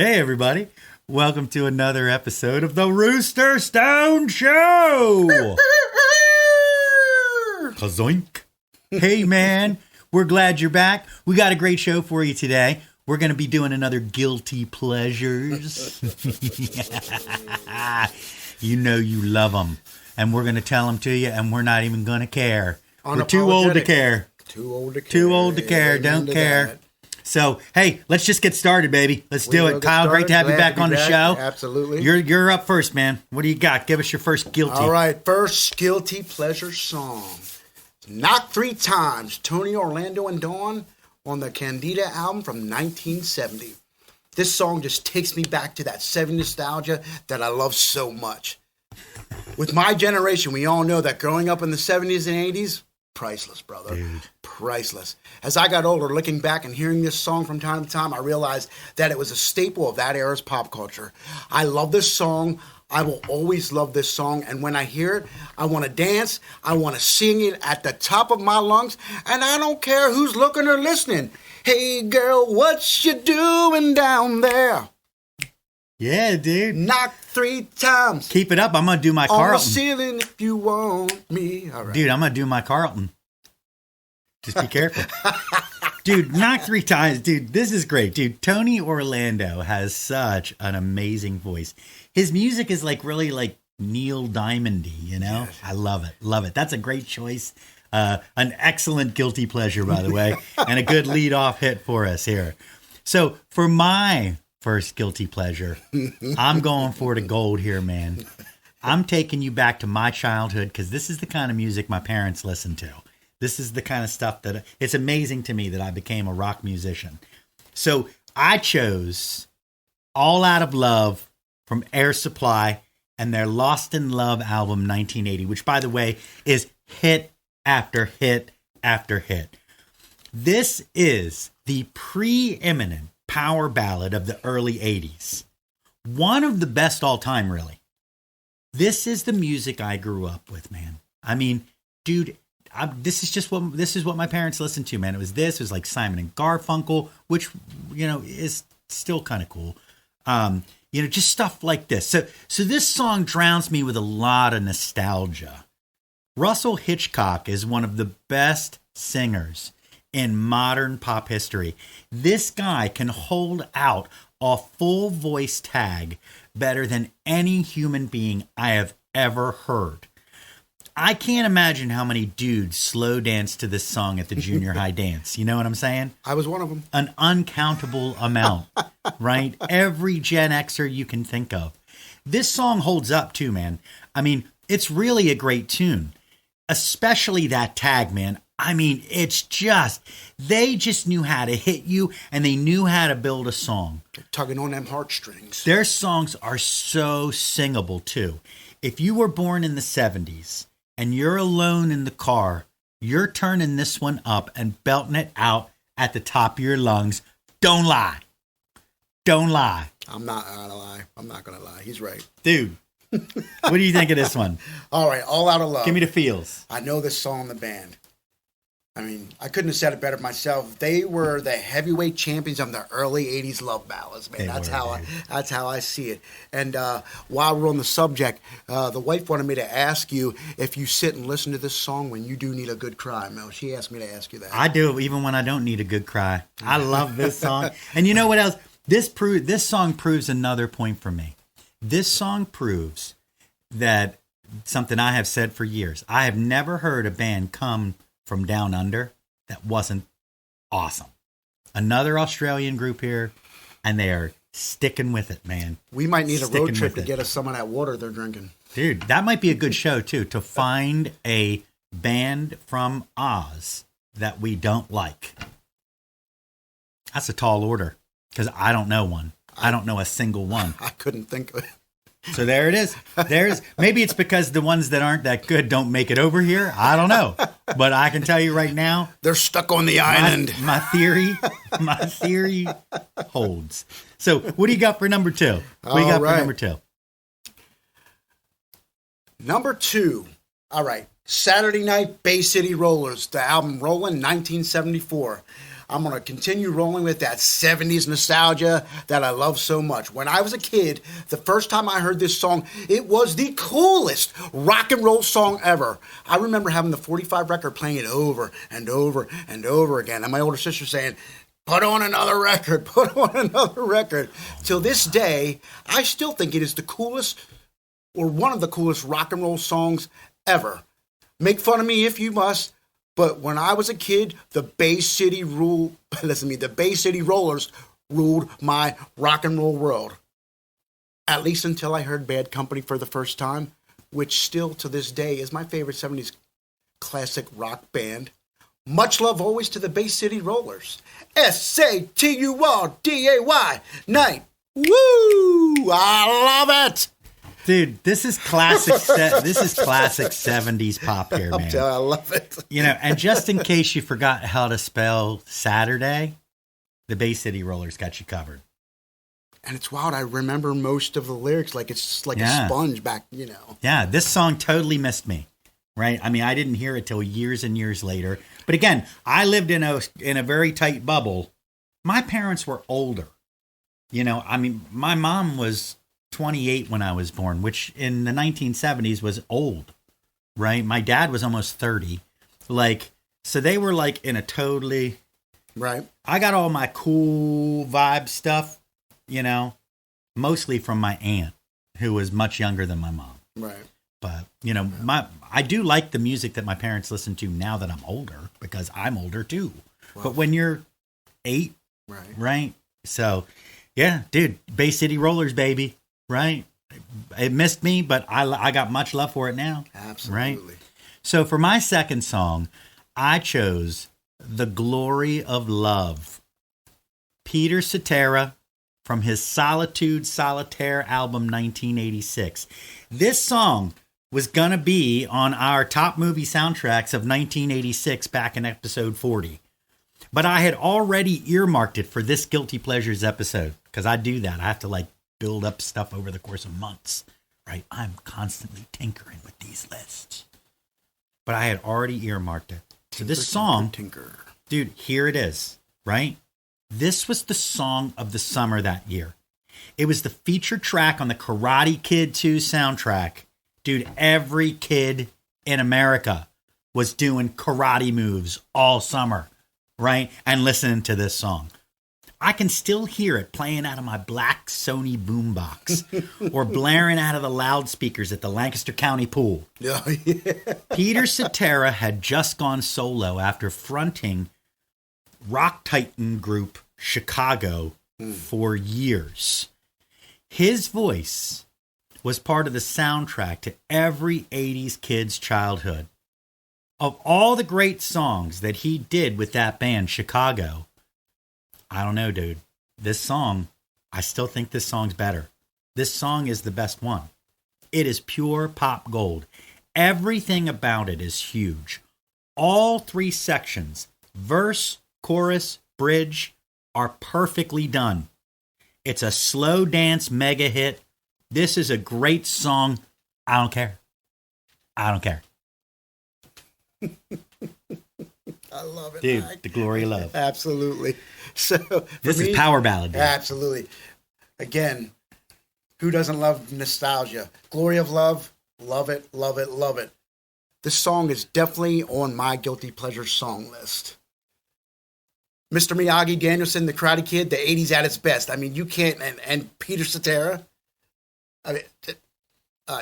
Hey, everybody. Welcome to another episode of the Rooster Stone Show. Kazoink. Hey, man. We're glad you're back. We got a great show for you today. We're going to be doing another Guilty Pleasures. You know you love them. And we're going to tell them to you, and we're not even going to care. We're too old to care. Too old to care. Too old to care. Don't care. That. So, hey, let's just get started, baby. Let's do it. Kyle, great to have you back on the show. Absolutely. You're up first, man. What do you got? Give us your first guilty. All right, first Guilty Pleasure song. Knock 3 Times, Tony, Orlando, and Dawn on the Candida album from 1970. This song just takes me back to that 70s nostalgia that I love so much. With my generation, we all know that growing up in the 70s and 80s, priceless, brother. Dude. Priceless. As I got older, looking back and hearing this song from time to time, I realized that it was a staple of that era's pop culture. I love this song. I will always love this song. And when I hear it, I want to dance. I want to sing it at the top of my lungs. And I don't care who's looking or listening. Hey, girl, what you doing down there? Yeah, dude. Knock 3 times. Keep it up. I'm going to do my Carlton. On the ceiling if you want me. All right. Dude, I'm going to do my Carlton. Just be careful. Dude, knock 3 times. Dude, this is great. Dude, Tony Orlando has such an amazing voice. His music is like really like Neil Diamond-y, you know? Yes. I love it. Love it. That's a great choice. An excellent guilty pleasure, by the way, and a good lead-off hit for us here. So for my first guilty pleasure, I'm going for the gold here, man. I'm taking you back to my childhood because this is the kind of music my parents listened to. This is the kind of stuff that it's amazing to me that I became a rock musician. So I chose All Out of Love from Air Supply and their Lost in Love album 1980, which, by the way, is hit after hit after hit. This is the preeminent power ballad of the early 80s. One of the best all time, really. This is the music I grew up with, man. I mean, dude, this is what my parents listened to, man. It was like Simon and Garfunkel, which, you know, is still kind of cool. You know, just stuff like this. So this song drowns me with a lot of nostalgia. Russell Hitchcock is one of the best singers in modern pop history. This guy can hold out a full voice tag better than any human being I have ever heard. I can't imagine how many dudes slow dance to this song at the junior high dance. You know what I'm saying? I was one of them. An uncountable amount, right? Every Gen Xer you can think of. This song holds up too, man. I mean, it's really a great tune, especially that tag, man. I mean, they just knew how to hit you and they knew how to build a song. They're tugging on them heartstrings. Their songs are so singable too. If you were born in the 70s, and you're alone in the car, you're turning this one up and belting it out at the top of your lungs. Don't lie. Don't lie. I'm not going to lie. I'm not going to lie. He's right. Dude, what do you think of this one? All right, All Out of Love. Give me the feels. I know this song, the band. I mean, I couldn't have said it better myself. They were the heavyweight champions of the early 80s love ballads, man. That's how I see it. And while we're on the subject, the wife wanted me to ask you if you sit and listen to this song when you do need a good cry, Mel. She asked me to ask you that. I do, even when I don't need a good cry. I love this song. And you know what else? This song proves another point for me. This song proves that something I have said for years. I have never heard a band come from down under that wasn't awesome. Another Australian group here, and they are sticking with it, man. We might need a road trip to get us some of that water they're drinking. Dude, that might be a good show too, to find a band from Oz that we don't like. That's a tall order, because I don't know one. I don't know a single one. I couldn't think of it. So there it is. Maybe it's because the ones that aren't that good don't make it over here. I don't know. But I can tell you right now, they're stuck on the island. My theory holds. So what do you got for number 2? What do you got for number 2? Number 2. All right. Saturday Night Bay City Rollers, the album Rollin', 1974. I'm going to continue rolling with that 70s nostalgia that I love so much. When I was a kid, the first time I heard this song, it was the coolest rock and roll song ever. I remember having the 45 record playing it over and over and over again. And my older sister saying, put on another record, put on another record. Till this day, I still think it is the coolest or one of the coolest rock and roll songs ever. Make fun of me if you must. But when I was a kid, the Bay City the Bay City Rollers ruled my rock and roll world. At least until I heard Bad Company for the first time, which still to this day is my favorite 70s classic rock band. Much love always to the Bay City Rollers. SATURDAY night. Woo! I love it. Dude, this is classic. This is classic 70s pop here, man. I love it. You know, and just in case you forgot how to spell Saturday, the Bay City Rollers got you covered. And it's wild. I remember most of the lyrics like it's just like a sponge back, you know. Yeah, this song totally missed me, right? I mean, I didn't hear it till years and years later. But again, I lived in a very tight bubble. My parents were older. You know, I mean, my mom was 28 when I was born, which in the 1970s was old, right? My dad was almost 30. Like, so they were like in a totally... Right. I got all my cool vibe stuff, you know, mostly from my aunt, who was much younger than my mom. Right. But, you know, I do like the music that my parents listen to now that I'm older, because I'm older too. Well, but when you're 8, right? So, yeah, dude, Bay City Rollers, baby. Right? It missed me, but I got much love for it now. Absolutely. Right? So for my second song, I chose The Glory of Love. Peter Cetera from his Solitude Solitaire album 1986. This song was going to be on our top movie soundtracks of 1986 back in episode 40. But I had already earmarked it for this Guilty Pleasures episode, because I do that. I have to build up stuff over the course of months, right? I'm constantly tinkering with these lists. But I had already earmarked it. So this song, dude, here it is, right? This was the song of the summer that year. It was the featured track on the Karate Kid 2 soundtrack. Dude, every kid in America was doing karate moves all summer, right? And listening to this song. I can still hear it playing out of my black Sony boombox or blaring out of the loudspeakers at the Lancaster County Pool. Oh, yeah. Peter Cetera had just gone solo after fronting rock titan group Chicago for years. His voice was part of the soundtrack to every 80s kid's childhood. Of all the great songs that he did with that band, Chicago, I don't know, dude. This song, I still think this song's better. This song is the best one. It is pure pop gold. Everything about it is huge. All 3 sections, verse, chorus, bridge, are perfectly done. It's a slow dance mega hit. This is a great song. I don't care. I don't care. I love it, dude. Mike. The Glory of Love. Absolutely. So this is power ballad, dude. Absolutely. Again, who doesn't love nostalgia? Glory of Love, love it, love it, love it. This song is definitely on my guilty pleasure song list. Mr. Miyagi, Danielson, The Karate Kid, the 80s at its best. I mean, you can't, and Peter Cetera. I mean,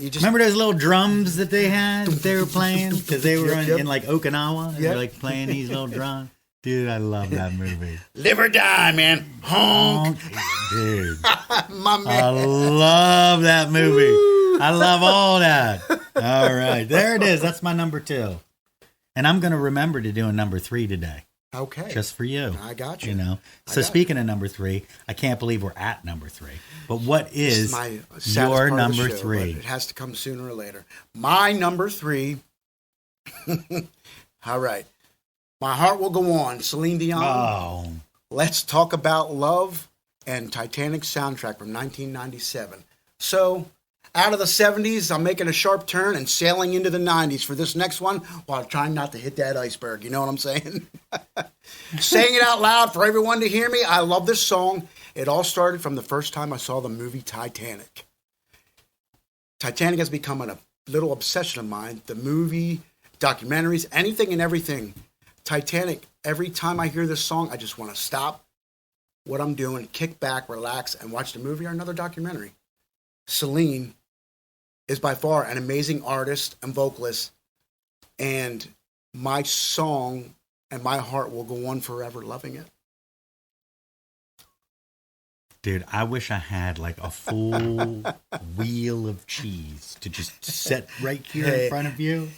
you just remember those little drums that they had that they were playing because they were in like Okinawa. And they're like playing these little drums. Dude, I love that movie. Live or die, man. Honk. Dude. My man. I love that movie. Woo. I love all that. All right. There it is. That's my number 2. And I'm going to remember to do a number 3 today. Okay. Just for you. I got you. You know. So speaking of number 3, I can't believe we're at number 3. But what is my your number 3? It has to come sooner or later. My number 3. All right. My Heart Will Go On, Celine Dion. Oh. Let's Talk About Love and Titanic soundtrack from 1997. So, out of the 70s, I'm making a sharp turn and sailing into the 90s for this next one while trying not to hit that iceberg. You know what I'm saying? Saying it out loud for everyone to hear me. I love this song. It all started from the first time I saw the movie Titanic. Titanic has become a little obsession of mine. The movie, documentaries, anything and everything. Titanic, every time I hear this song, I just want to stop what I'm doing, kick back, relax, and watch the movie or another documentary. Celine is by far an amazing artist and vocalist, and my song and my heart will go on forever loving it. Dude, I wish I had like a full wheel of cheese to just set right here in front of you.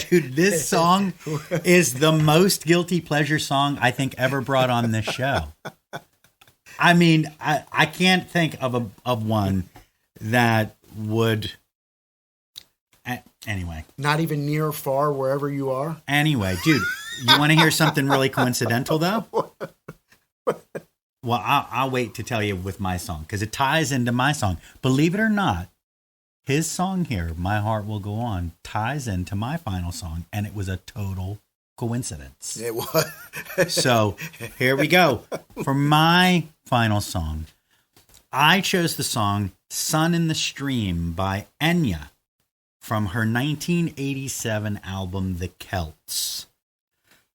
Dude, this song is the most guilty pleasure song I think ever brought on this show. I mean, I can't think of one that would. Anyway. Not even near or far, wherever you are. Anyway, dude, you want to hear something really coincidental, though? Well, I'll wait to tell you with my song, because it ties into my song. Believe it or not, his song here, My Heart Will Go On, ties into my final song, and it was a total coincidence. It was. So here we go. For my final song, I chose the song Sun in the Stream by Enya from her 1987 album, The Celts.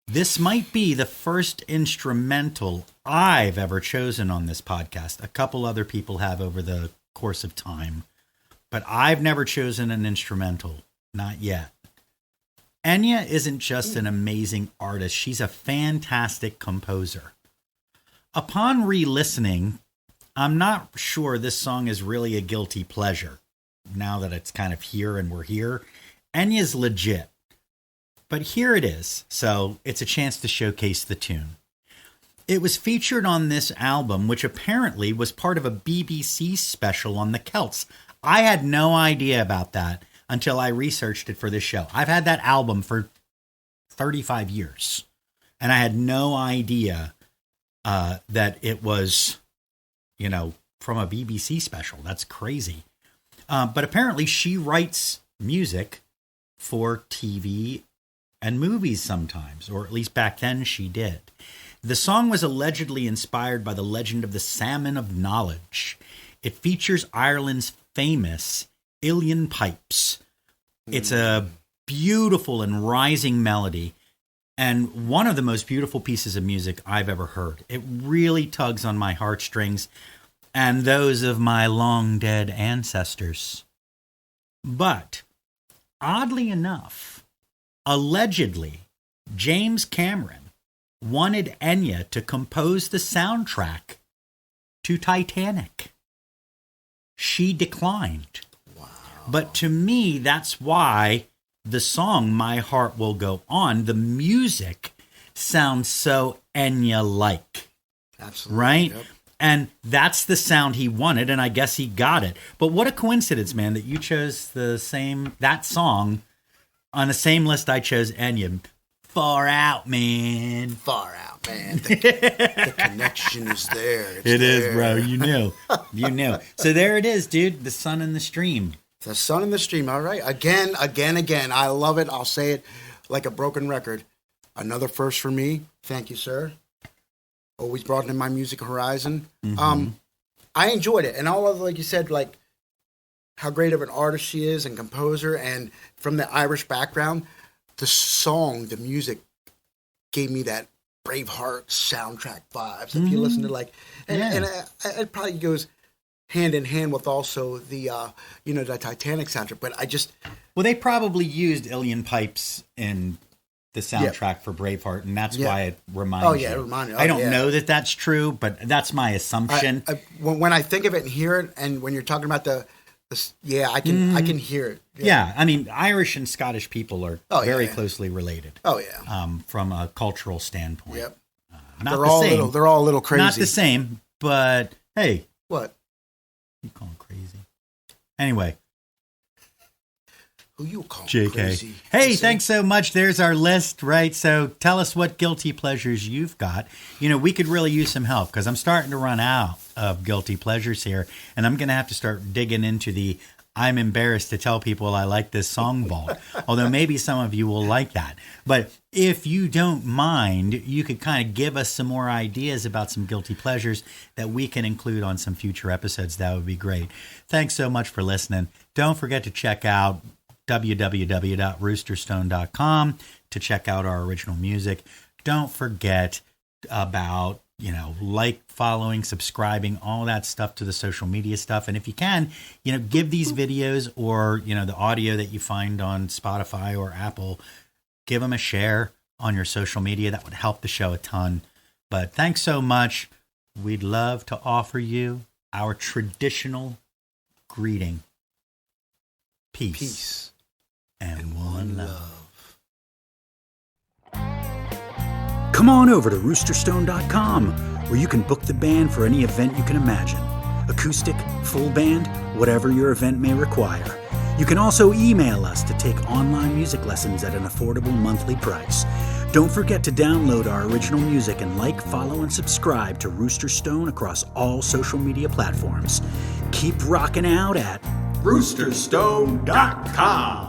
This might be the first instrumental I've ever chosen on this podcast. A couple other people have over the course of time, but I've never chosen an instrumental. Not yet. Enya isn't just an amazing artist. She's a fantastic composer. Upon re-listening, I'm not sure this song is really a guilty pleasure. Now that it's kind of here and we're here, Enya's legit. But here it is, so it's a chance to showcase the tune. It was featured on this album, which apparently was part of a BBC special on the Celts. I had no idea about that until I researched it for this show. I've had that album for 35 years, and I had no idea that it was, from a BBC special. That's crazy. But apparently she writes music for TV and movies sometimes, or at least back then she did. The song was allegedly inspired by the legend of the Salmon of Knowledge. It features Ireland's famous uilleann pipes. It's a beautiful and rising melody, and one of the most beautiful pieces of music I've ever heard. It really tugs on my heartstrings and those of my long dead ancestors. But, oddly enough, allegedly, James Cameron wanted Enya to compose the soundtrack to Titanic. She declined. Wow. But to me, that's why the song My Heart Will Go On, the music sounds so Enya-like. Absolutely. Right? Yep. And that's the sound he wanted, and I guess he got it. But what a coincidence, man, that you chose that song on the same list I chose Enya. Far out, man. Far out, man. The connection is there. It is, bro. You knew. You knew. So there it is, dude. The Sun in the Stream. The Sun in the Stream. All right. Again. I love it. I'll say it like a broken record. Another first for me. Thank you, sir. Always broadening my music horizon. Mm-hmm. I enjoyed it. And all of, like you said, like how great of an artist she is and composer, and from the Irish background, the song, the music gave me that Braveheart soundtrack vibes. If you listen to it probably goes hand in hand with also the the Titanic soundtrack. But well, they probably used uilleann pipes in the soundtrack for Braveheart, and that's why it reminds you. It reminded me. I don't know that that's true, but that's my assumption. When I think of it and hear it, and when you're talking about I can hear it. Yeah, I mean, Irish and Scottish people are very closely related. Oh yeah, from a cultural standpoint. Yep. They're all a little crazy. Not the same, but hey, what? You call them crazy? Anyway. Who you call JK. Crazy? Hey, thanks so much. There's our list, right? So tell us what guilty pleasures you've got. We could really use some help because I'm starting to run out of guilty pleasures here, and I'm going to have to start digging into the I'm embarrassed to tell people I like this song vault, although maybe some of you will like that. But if you don't mind, you could kind of give us some more ideas about some guilty pleasures that we can include on some future episodes. That would be great. Thanks so much for listening. Don't forget to check out www.roosterstone.com to check out our original music. Don't forget about, following, subscribing, all that stuff to the social media stuff. And if you can, give these videos or, the audio that you find on Spotify or Apple, give them a share on your social media. That would help the show a ton. But thanks so much. We'd love to offer you our traditional greeting. Peace. And one love. Come on over to roosterstone.com, where you can book the band for any event you can imagine. Acoustic, full band, whatever your event may require. You can also email us to take online music lessons at an affordable monthly price. Don't forget to download our original music and like, follow, and subscribe to Rooster Stone across all social media platforms. Keep rocking out at roosterstone.com.